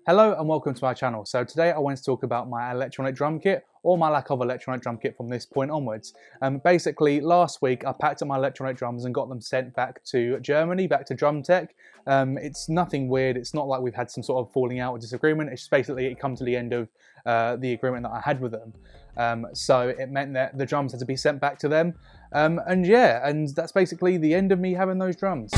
Hello and welcome to my channel. So today I want to talk about my electronic drum kit, or my lack of electronic drum kit from this point onwards. Basically last week I packed up my electronic drums and got them sent back to Germany, back to DRUMTEC. It's nothing weird, it's not like we've had some sort of falling out or disagreement, it's just basically it come to the end of the agreement that I had with them. So it meant that the drums had to be sent back to them. And that's basically the end of me having those drums.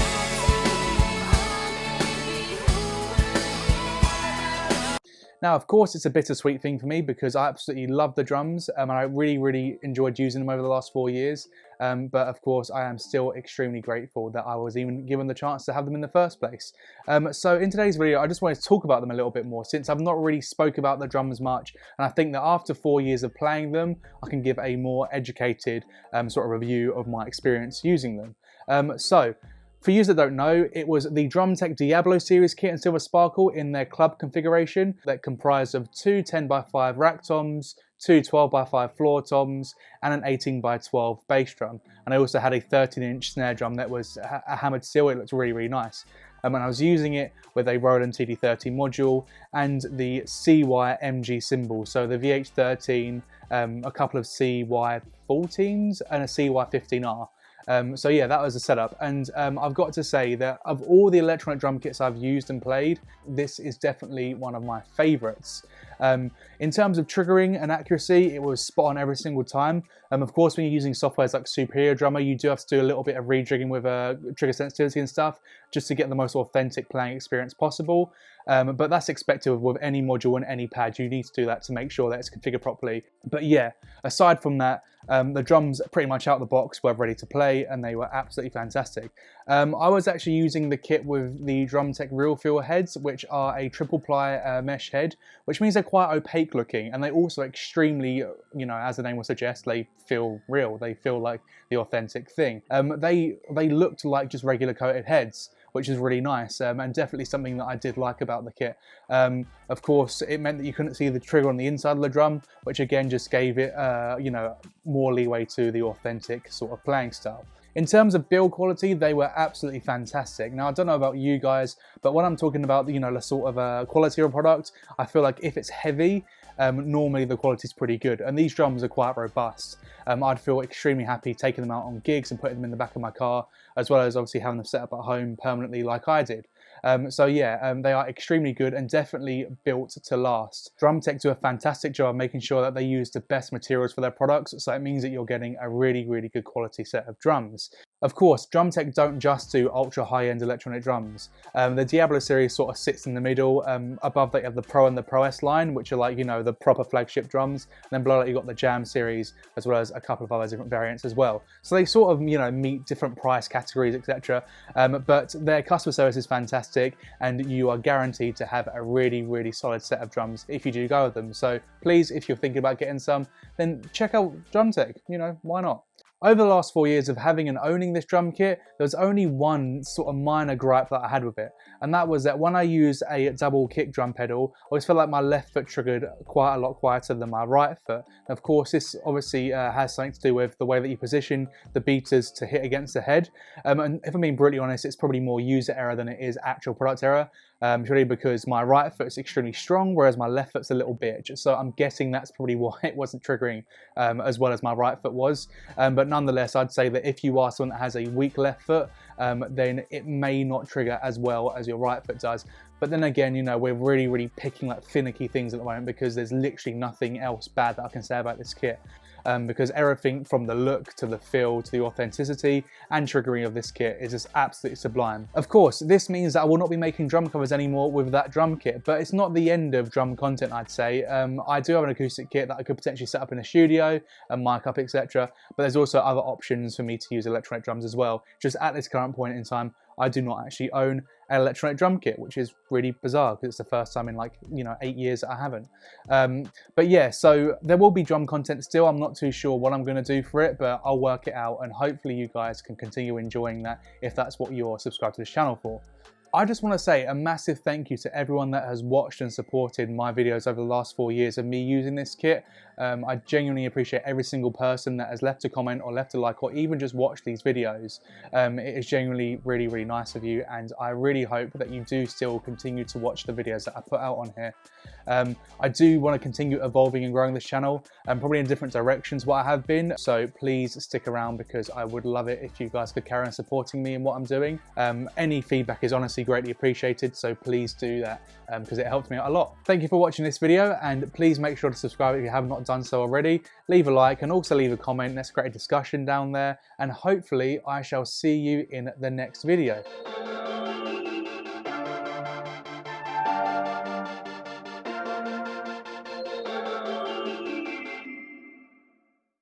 Now, of course, it's a bittersweet thing for me because I absolutely love the drums and I really enjoyed using them over the last 4 years. But of course, I am still extremely grateful that I was even given the chance to have them in the first place. So in today's video, I just wanted to talk about them a little bit more since I've not really spoke about the drums much. And I think that after 4 years of playing them, I can give a more educated sort of review of my experience using them. For you that don't know, it was the DRUMTEC Diabolo series kit in Silver Sparkle in their club configuration that comprised of two 10x5 rack toms, two 12x5 floor toms, and an 18x12 bass drum. And I also had a 13-inch snare drum that was a hammered steel. It looked really nice. And I was using it with a Roland TD30 module and the CY MG cymbal. So the VH13, a couple of CY14s, and a CY15R. So yeah, that was the setup, and I've got to say that of all the electronic drum kits I've used and played, this is definitely one of my favourites. In terms of triggering and accuracy, it was spot on every single time. Of course, when you're using softwares like Superior Drummer, you do have to do a little bit of rejigging with trigger sensitivity and stuff, just to get the most authentic playing experience possible. But that's expected with any module and any pad. You need to do that to make sure that it's configured properly. But yeah, aside from that, the drums pretty much out of the box were ready to play and they were absolutely fantastic. I was actually using the kit with the DRUMTEC Real Feel heads, which are a triple ply mesh head, which means they're quite opaque looking, and they also extremely, as the name will suggest, they feel real. They feel like the authentic thing. They looked like just regular coated heads, which is really nice, and definitely something that I did like about the kit. Of course, it meant that you couldn't see the trigger on the inside of the drum, which again just gave it, more leeway to the authentic sort of playing style. In terms of build quality, they were absolutely fantastic. Now, I don't know about you guys, but when I'm talking about, the sort of quality of a product, I feel like if it's heavy, normally the quality is pretty good, and these drums are quite robust. I'd feel extremely happy taking them out on gigs and putting them in the back of my car, as well as obviously having them set up at home permanently like I did. They are extremely good and definitely built to last. DRUMTEC do a fantastic job making sure that they use the best materials for their products, so it means that you're getting a really good quality set of drums. Of course, DRUMTEC don't just do ultra high-end electronic drums. The Diabolo series sort of sits in the middle. Above that you have the Pro and the Pro S line, which are like, the proper flagship drums. And then below that you've got the Jam series, as well as a couple of other different variants as well. So they sort of, meet different price categories, etc. But their customer service is fantastic, and you are guaranteed to have a really solid set of drums if you do go with them. So please, if you're thinking about getting some, then check out DRUMTEC, why not? Over the last 4 years of having and owning this drum kit, there was only one sort of minor gripe that I had with it, and that was that when I use a double kick drum pedal, I always felt like my left foot triggered quite a lot quieter than my right foot. And of course, this obviously has something to do with the way that you position the beaters to hit against the head. And if I'm being brutally honest, it's probably more user error than it is actual product error. Purely because my right foot's extremely strong, whereas my left foot's a little bitch. So I'm guessing that's probably why it wasn't triggering as well as my right foot was. But nonetheless, I'd say that if you are someone that has a weak left foot, then it may not trigger as well as your right foot does. But then again, we're really picking like finicky things at the moment because there's literally nothing else bad that I can say about this kit. Because everything from the look to the feel to the authenticity and triggering of this kit is just absolutely sublime. Of course, this means that I will not be making drum covers anymore with that drum kit, but it's not the end of drum content, I'd say. I do have an acoustic kit that I could potentially set up in a studio and mic up, etc. But there's also other options for me to use electronic drums as well. Just at this current point in time, I do not actually own an electronic drum kit, which is really bizarre because it's the first time in 8 years that I haven't. But yeah, so there will be drum content still. I'm not too sure what I'm going to do for it, but I'll work it out, and hopefully you guys can continue enjoying that if that's what you're subscribed to this channel for. I just want to say a massive thank you to everyone that has watched and supported my videos over the last 4 years of me using this kit. I genuinely appreciate every single person that has left a comment or left a like or even just watched these videos. It is genuinely really nice of you, and I really hope that you do still continue to watch the videos that I put out on here. I do want to continue evolving and growing this channel, probably in different directions what I have been, so please stick around because I would love it if you guys could carry on supporting me in what I'm doing. Any feedback is honestly greatly appreciated, so please do that because it helps me out a lot. Thank you for watching this video, and please make sure to subscribe if you have not done so already. Leave a like and also leave a comment. Let's create a discussion down there, and hopefully I shall see you in the next video.